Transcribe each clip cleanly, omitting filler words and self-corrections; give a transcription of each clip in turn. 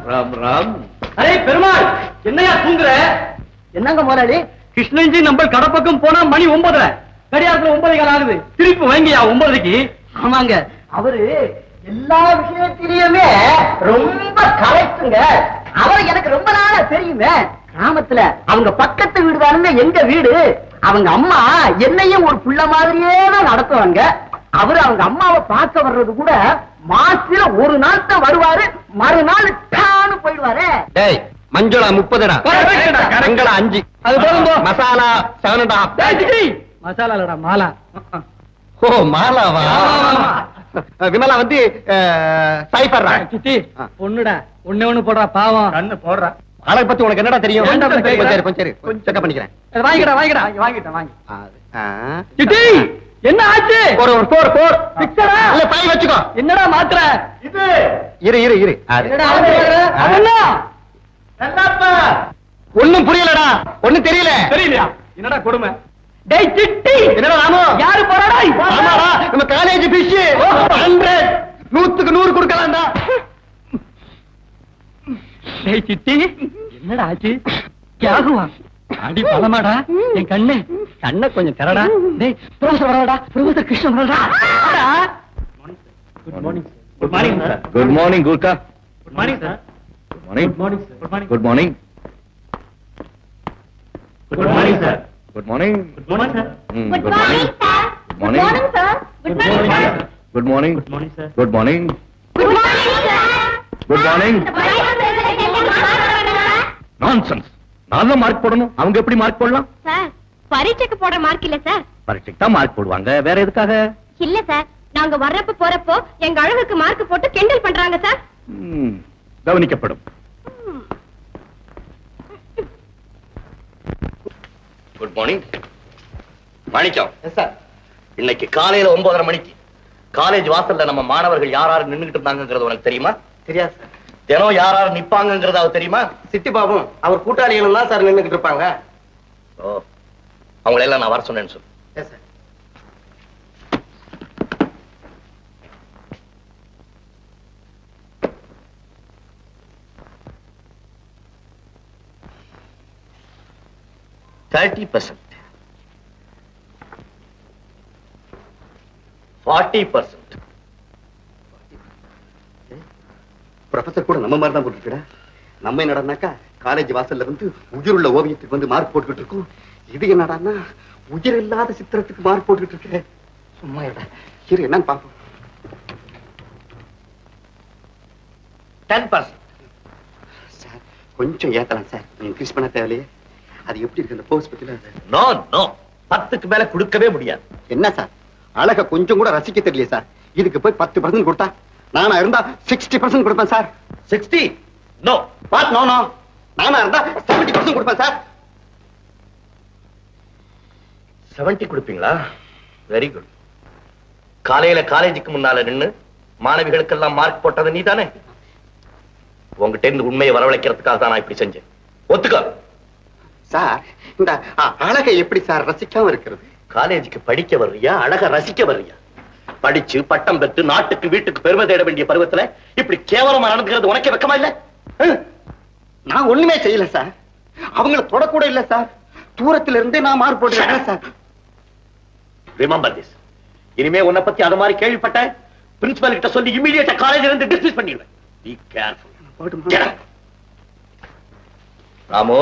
Ram Ram. Array Perumal, என்னையா தூங்குற? என்னங்க முதலாளி, கிருஷ்ணன்ஜி நம்ம கடப்பக்கம் போனா மணி 9. கடியாரத்துல 9 ஆகுது. திருப்பி வாங்கியா 9க்கு. ஆமாங்க, அவரு எல்லா விஷயத்திலயுமே ரொம்ப கரெக்டுங்க. அவர் எனக்கு ரொம்ப நாளா தெரியுமே. கிராமத்துல அவங்க பக்கத்து வீடு தானுங்க எங்க வீடு. அவங்க அம்மா என்னையும் ஒரு புள்ள மாதிரியே தான் நடத்துவாங்க. அவரு அவங்க அம்மாவை பார்க்க வர்றது கூட மாசத்துல ஒரு நாள் தான் வருவாரு, மறுநாள் டான்னு போயிடுவாரு. டேய் மஞ்சளா 30டா, கரங்களா 5. அது போதும். மசாலா 7.5. மசாலா இல்லடா மாலா. ஓ மாலாவா? விமலா வந்து சைபர்ரா. சித்தி பொண்ணுடா, ஒண்ணு போடுறா பாவம். கண்ணு போடுறா. ஆளை பத்தி உனக்கு என்னடா தெரியும்? கொஞ்சம் செக் பண்ணிக்கிறேன். வாங்கிட்டேன். சித்தி என்ன ஆச்சு? ஒரு 4 பிக்சரா இல்ல 5 வச்சுக்கோ. என்னடா மாத்திர இது? இரு. ஒண்ணும் புரியலடா, ஒண்ணும் தெரியலையா? என்னடா கொடுமை? டேய் சிட்டி, என்னடா ராமு? யாரு போறாடா? ஆமாடா, நம்ம காலேஜ் பிஷ் 100 100க்கு 100 கொடுக்கலாம்டா. டேய் சிட்டி, என்னடா ஆச்சு? யாகுவா அடி பலமாடா என் கண்ணு. கண்ணை கொஞ்சம் திறடா. டேய் ப்ரொஃபசர் வரடா, ப்ரொஃபசர் கிருஷ்ணன் வரடா. Good morning. Good morning sir. Good morning குல்கா. Good morning sir. Good morning. Good morning sir. Good morning. Good morning sir. Good morning. Good morning sir. Good morning sir. Good morning sir. Good morning sir. Good morning. Good morning sir. Good morning. Good morning sir. Good morning. Nonsense. நான் தான் mark போடணும், அவங்க எப்படி mark போடலாம்? Sir பரீட்சைக்கு போடுற mark இல்ல sir. பரீட்சைக்கு தான் மார்க் போடுவாங்க, வேற எதுக்காக? இல்ல சார், நாங்க வர்றப்ப போறப்போ எங்க அழகுக்கு மார்க் போட்டு கிண்டல் பண்றாங்க சார். கவனிக்கப்படும். குட் மார்னிங் மாணிக்கம். சார், இன்னைக்கு காலையில 9:30 மணிக்கு காலேஜ் வாசல்ல நம்ம மாணவர்கள் யாராரு நின்னுகிட்டு இருந்தாங்கிறது உனக்கு தெரியுமா? தெரியாது சார். தினம் யாராரு நிப்பாங்கிறது அவ தெரியுமா? சிட்டி பாபும் அவர் கூட்டாளிகளும் தான் சார் நின்னுகிட்டு இருப்பாங்க. ஓ, அவங்களை எல்லாம் நான் வர சொன்னேன்னு சொல்லு. Yes sir. %30, 40%. ப்ரொஃபசர் கூட நம்ம மாதிரி தான் போட்டுருக்கா. நம்ம என்னடான்னாக்கா காலேஜ் வாசல்ல இருந்து உயிருள்ள ஓவியத்துக்கு வந்து மார்க் போட்டுக்கிட்டு இருக்கோம். இது என்னடான்னா உயிர் இல்லாத சித்திரத்துக்கு மார்க் போட்டுக்கிட்டு இருக்கேன். சும்மா இரு, என்னன்னு பாப்போம். 10%. சார் கொஞ்சம் ஏத்தலாம் சார், இன்க்ரீஸ் பண்ண தேவையில்லையே. அது எப்படி இருக்கு அந்த போஸ் பத்தில? நோ நோ, 10க்கு மேல கொடுக்கவே முடியாது. என்ன சார், அழக கொஞ்சம் கூட ரசிக்க தெரியல சார். இதுக்கு போய் 10% கொடுத்தா நானா இருந்தா 60% கொடுப்பேன் sir. 60? No. What no no? நானா இருந்தா 70% கொடுப்பேன் சார். 70 கொடுப்பீங்களா? Very good. காலையில காலேஜுக்கு முன்னால நின்னு மாணவிகளுக்கெல்லாம் மார்க் போட்டது நீ தானே? உங்ககிட்ட இருந்து உண்மையை வரவழைக்கிறதுக்காக தான் நான் இப்படி செஞ்சேன். ஒத்துக்கோ. சார், இந்த அழகை எப்படி சார் ரசிக்காம இருக்கிறது? காலேஜுக்கு படிக்க வர்றியா, அழக ரசிக்க வர்றியா? படிச்சு பட்டம் பெற்று நாட்டுக்கு வீட்டுக்கு பெருமை தேட வேண்டிய பருவத்துல இப்படி கேவலமா நடந்துக்கிறது உனக்கே வெக்கமா இல்ல? நான் ஒண்ணுமே செய்யல சார். அவங்கள தொடக்கூட இல்ல சார். தூரத்துல இருந்தே நான் மார்க் போட்டுறேன் சார். Remember this. இனிமே உன்னை பத்தி அது மாதிரி கேள்விப்பட்டேன், பிரின்சிபல் கிட்ட சொல்லி இமிடியேட்டா காலேஜ்ல இருந்து டிஸ்மிஸ் பண்ணிடுவேன். Be careful. ராமு,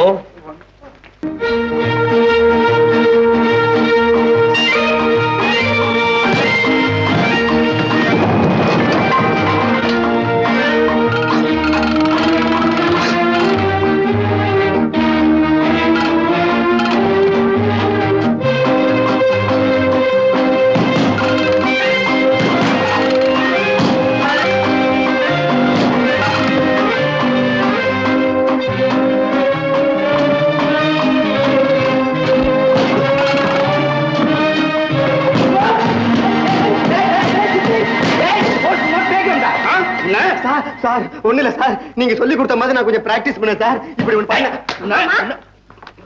சார் ஒண்ணு இல்ல சார், நீங்க சொல்லி கொடுத்த மாதிரி நான் கொஞ்சம் பிராக்டிஸ் பண்ணேன் சார். இப்படி ஒண்ணு பண்ண.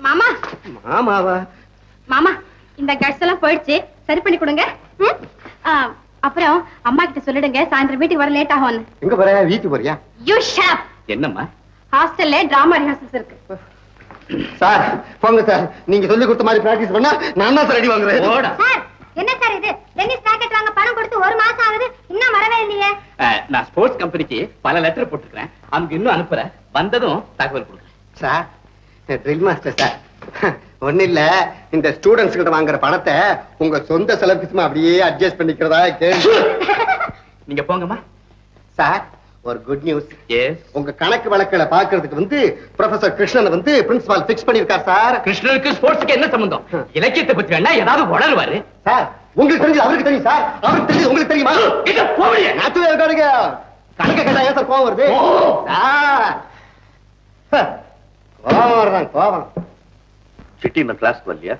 மாமா மாமாவா? மாமா, இந்த கட்ஸ் எல்லாம் போயிடுச்சு, சரி பண்ணி கொடுங்க. அப்புறம் அம்மா கிட்ட சொல்லிடுங்க, சாயந்தரம் வீட்டுக்கு வர லேட் ஆகும். எங்க போற? வீட்டுக்கு போறியா? You shut up. என்னம்மா? ஹாஸ்டல்ல டிராமா ரிஹர்சல்ஸ் இருக்கு. சார் போங்க சார், நீங்க சொல்லி கொடுத்த மாதிரி பிராக்டிஸ் பண்ணா நான் தான் சார் அடி வாங்குறேன். சார் என்ன சார் இது? டென்னிஸ் ராக்கெட் வாங்க பணம் கொடுத்து 1 மாசம் ஆகுது, இன்னும் வரவே இல்லையே. நான் ஸ்போர்ட்ஸ் கம்பெனிக்கு பல லெட்டர் போட்டுக்கிறேன், அவங்க இன்னும் அனுப்புறேன், வந்ததும் தகவல் கொடுக்குறேன். சார் ட்ரில் மாஸ்டர் சார், ஒண்ணு இல்ல, இந்த ஸ்டூடெண்ட்ஸ் கிட்ட வாங்குற பணத்தை உங்க சொந்த செலவுக்கு அப்படியே அட்ஜஸ்ட் பண்ணிக்கிறதா கேள்வி. நீங்க போங்கம்மா. சார் ஒரு குட் நியூஸ். எஸ். உங்க கணக்கு வழக்குல பாக்குறதுக்கு ப்ரொஃபசர் கிருஷ்ணன் பிரின்சிபால் பிக்ஸ் பண்ணிருக்கார் சார். கிருஷ்ணனுக்கு ஸ்போர்ட்ஸ்க்கு என்ன சம்பந்தம்? இலக்கியத்தை பத்தி வேணா ஏதாவது வளருவாரு. சார் உங்களுக்கு தெரிஞ்சு அவருக்கு தெரியும் சார், அவருக்கு தெரிஞ்சு உங்களுக்கு தெரியுமா? இத போவியே நாத்துவே இருக்காருங்க. கணக்கு கேட்டா ஏன் சார் கோவம் வருது? கோவம் வருதான் கோவம். சிட்டி இந்த கிளாஸ்க்கு வரலையா?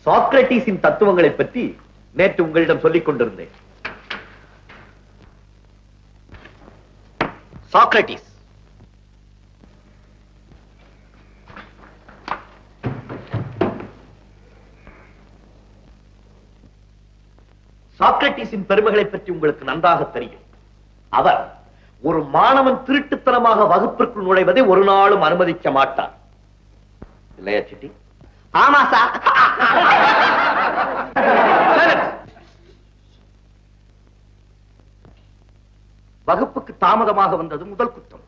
சாக்ரட்டிஸின் தத்துவங்களை பற்றி நேற்று உங்களிடம் சொல்லிக் கொண்டிருந்தேன். சாக்ரட்டிஸ் சாக்ரட்டிஸின் பெருமைகளை பற்றி உங்களுக்கு நன்றாக தெரியும். அவர் ஒரு மாணவன் திருட்டுத்தனமாக வகுப்பிற்குள் நுழைவதை ஒரு நாளும் அனுமதிக்க மாட்டார். இல்லையா சிட்டி? ஆமா சார். வகுப்புக்கு தாமதமாக வந்தது முதல் குற்றம்.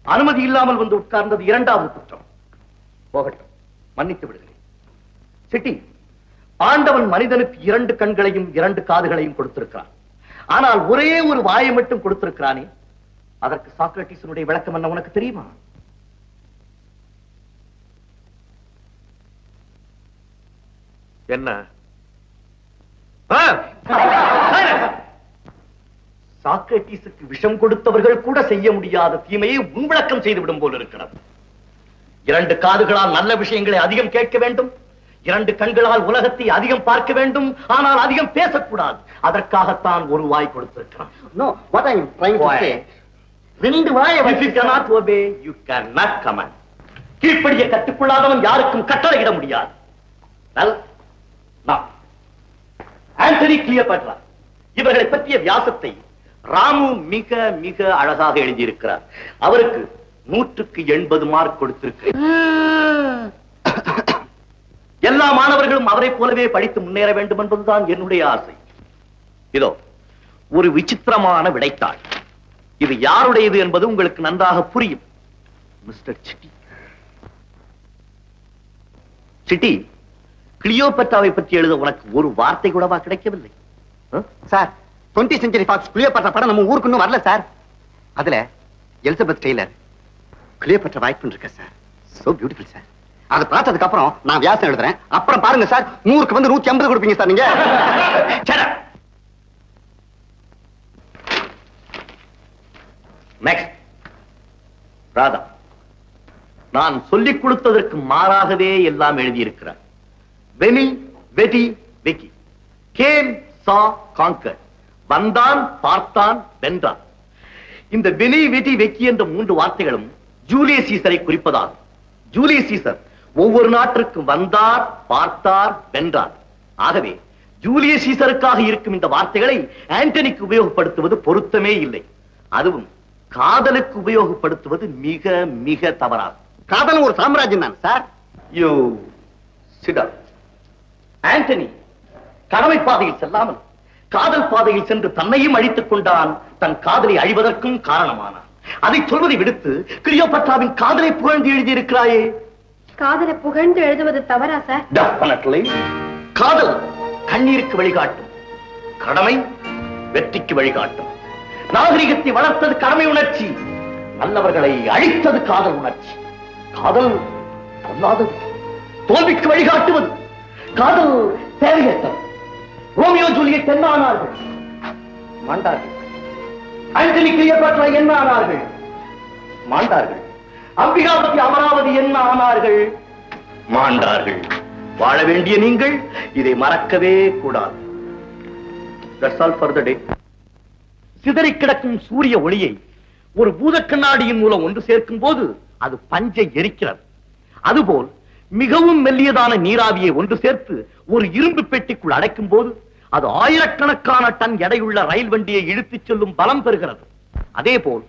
அனுமதி இல்லாமல் வந்து உட்கார்ந்தது இரண்டாவது குற்றம். போகட்டும், மன்னித்து விடுகிறேன். சிட்டி, ஆண்டவன் மனிதனுக்கு 2 கண்களையும் 2 காதுகளையும் கொடுத்திருக்கிறான். ஆனால் ஒரே ஒரு வாயை மட்டும் கொடுத்திருக்கிறானே, அதற்கு சாக்ரட்டிஸினுடைய விளக்கம் என்ன உனக்கு தெரியுமா? என்ன? சாக்ரட்டிஸுக்கு விஷம் கொடுத்தவர்கள் கூட செய்ய முடியாத தீமையை உன்விளக்கம் செய்துவிடும் போல் இருக்கிறது. 2 காதுகளால் நல்ல விஷயங்களை அதிகம் கேட்க வேண்டும், 2 கண்களால் உலகத்தை அதிகம் பார்க்க வேண்டும், ஆனால் அதிகம் பேசக்கூடாது. அதற்காகத்தான் ஒரு வாய் கொடுத்திருக்கிறான். No, what I am trying to say, 2 வாயை If you cannot obey, you cannot command. கீழ்ப்படிய கற்றுக்கொள்ளாதவன் யாருக்கும் கட்டளையிட முடியாது. ஆண்டனி கிளியோபாட்ரா இவர்களை பற்றிய வியாசத்தை ராமு மிக மிக அழகாக எழுதியிருக்கிறார். அவருக்கு 100க்கு 80 மார்க் கொடுத்திருக்கிறார். எல்லா மாணவர்களும் அவரை போலவே படித்து முன்னேற வேண்டும் என்பதுதான் என்னுடைய ஆசை. இதோ ஒரு விசித்திரமான விடைத்தாள். இது யாருடையது என்பது உங்களுக்கு நன்றாக புரியும். Mister city. சிட்டி, கிளியோபாட்ராவை பற்றி எழுத உனக்கு ஒரு வார்த்தை கூடவா கிடைக்கவில்லை? Sir 20th century fox Cleopatra படம் நம்ம ஊருக்கு இன்னும் வரல சார். அதுல எலிசபெத் டெய்லர் கிளியோபாட்ரா வாய்ப்பு பண்ணிருக்க சார். So beautiful sir. அதை பார்த்ததுக்கு அப்புறம் நான் வியாசம் எழுதுறேன். அப்புறம் பாருங்க சார், 100க்கு 150 கொடுப்பீங்க சார் நீங்க. நெக்ஸ்ட் ராதா, நான் சொல்லிக் கொடுத்ததற்கு மாறாகவே எல்லாம் எழுதியிருக்கிறார். வெனி, வெடி, வெக்கி. கேம், சா, காங்கர். வந்தான், பார்த்தான், வென்றான். இந்த வெனி, வெடி, வெக்கி என்ற 3 வார்த்தைகளும் ஜூலியஸ் சீசரை குறிப்பதாகும். ஜூலியஸ் சீசர் ஒவ்வொரு நாட்டிற்கும் வந்தார், பார்த்தார், வென்றார். ஆகவே ஜூலியஸ் சீசருக்காக இருக்கும் இந்த வார்த்தைகளை ஆண்டனிக்கு உபயோகப்படுத்துவது பொருத்தமே இல்லை. அதுவும் காதலுக்கு உபயோகப்படுத்துவது மிக மிக தவறாகும். காதலும் ஒரு சாம்ராஜ்யம் தான் சார். யூ சிட் அப். ஆண்டனி கடமை பாதையில் செல்லாமல் காதல் பாதையில் சென்று தன்னையும் அழித்துக் கொண்டான், தன் காதலை அழிவதற்கும் காரணமானான். அதை சொல்வதை விடுத்து கிளியோபாட்ராவின் காதலை புகழ்ந்து எழுதியிருக்கிறாயே. காதலை புகழ்ந்து எழுதுவது தவறா சார்? டெஃபினெட்லி. காதல் கண்ணீருக்கு வழிகாட்டும், கடமை வெற்றிக்கு வழிகாட்டும். நாகரிகத்தை வளர்த்தது கடமை உணர்ச்சி, நல்லவர்களை அழித்தது காதல் உணர்ச்சி. காதல் பொல்லாதது, தோல்விக்கு வழிகாட்டுவது. காதல் தேவையற்றது. ரோமியோ ஜூலியட் என்ன ஆனார்கள்? மாண்டார்கள். ஆண்டனி கிளியோபாட்ரா என்ன ஆனார்கள்? மாண்டார்கள். அம்பிகாபதி அமராவதி என்ன ஆனார்கள்? மாண்டார்கள். வாழ வேண்டிய நீங்கள் இதை மறக்கவே கூடாது. That's all for the day. சிதறி கிடக்கும் சூரிய ஒளியை ஒரு பூத கண்ணாடியின் மூலம் ஒன்று சேர்க்கும் போது அது பஞ்சை எரிக்கிறது. அதுபோல் மிகவும் மெல்லியதான நீராவியை ஒன்று சேர்த்து ஒரு இரும்பு பெட்டிக்குள் அடைக்கும் போது அது ஆயிரக்கணக்கான டன் எடையுள்ள ரயில் வண்டியை இழுத்துச் செல்லும் பலம் பெறுகிறது. அதே போல்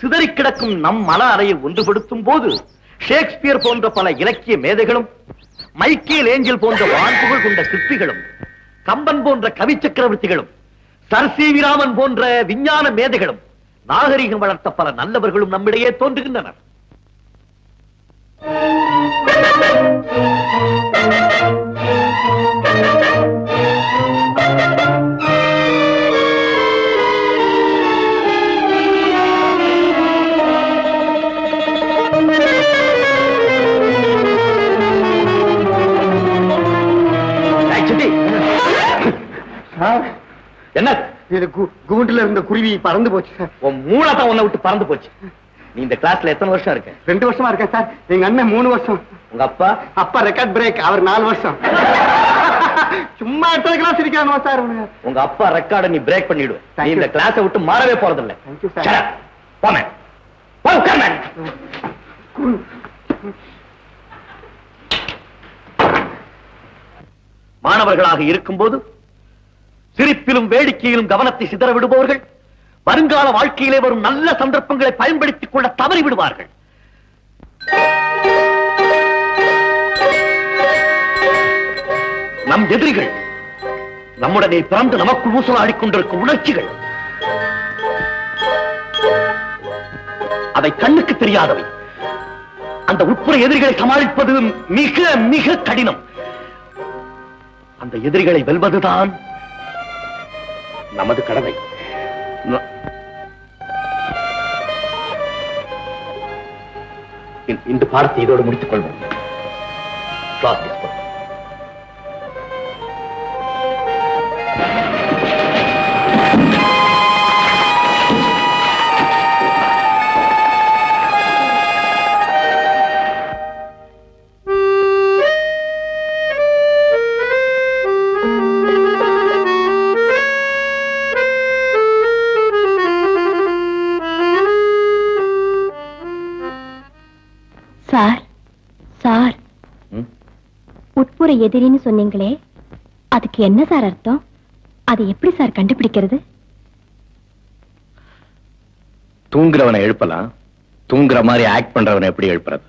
சிதறி கிடக்கும் நம் மன அறையை ஒன்றுபடுத்தும் போது ஷேக்ஸ்பியர் போன்ற பல இலக்கிய மேதைகளும், மைக்கேல் ஏஞ்சல் போன்ற வான்புகழ் கொண்ட சிற்பிகளும், கம்பன் போன்ற கவி சக்கரவர்த்திகளும், சர் சி வி ராமன் போன்ற விஞ்ஞான மேதைகளும், நாகரிகம் வளர்த்த பல நல்லவர்களும் நம்மிடையே தோன்றுகின்றனர். என்ன இது கூண்டுல இருந்த குருவி பறந்து போச்சு சார். உன் மூளைதான் உன்னை விட்டு பறந்து போச்சு. நீ இந்த கிளாஸ்ல எத்தனை வருஷம் இருக்க? 2 வருஷமா இருக்கேன் சார். எங்க அண்ணன் 3 வருஷம். உங்க அப்பா? அப்பா ரெக்கார்ட் பிரேக், அவர் 4 வருஷம். சும்மா எத்தனை கிளாஸ் இருக்கானோ சார். உங்க அப்பா ரெக்கார்டை நீ பிரேக் பண்ணிடுவ. நீ இந்த கிளாஸை விட்டு மாறவே போறதில்லை. போமே மாணவர்களாக இருக்கும்போது சிரிப்பிலும் வேடிக்கையிலும் கவனத்தை சிதற விடுபவர்கள் வருங்கால வாழ்க்கையிலே வரும் நல்ல சந்தர்ப்பங்களை பயன்படுத்திக் கொள்ள தவறி விடுவார்கள். நம் எதிரிகள் நம்முடனே பிறந்து நமக்குள் ஊசலாடிக் கொண்டிருக்கும் உணர்ச்சிகள், அவை கண்ணுக்கு தெரியாதவை. அந்த உட்புற எதிரிகளை சமாளிப்பது மிக மிக கடினம். அந்த எதிரிகளை வெல்வதுதான் நமது கடமை. இந்த பாடத்தை இதோடு முடித்துக் கொள்வோம். சார் சார், உட்புற எதிரின்னு சொன்னீங்களே, அதுக்கு என்ன சார் அர்த்தம்? அதை எப்படி சார் கண்டுபிடிக்கிறது? தூங்குறவனை எழுப்பலாம், தூங்குற மாதிரி ஆக்ட் பண்றவனை எப்படி எழுப்புறது?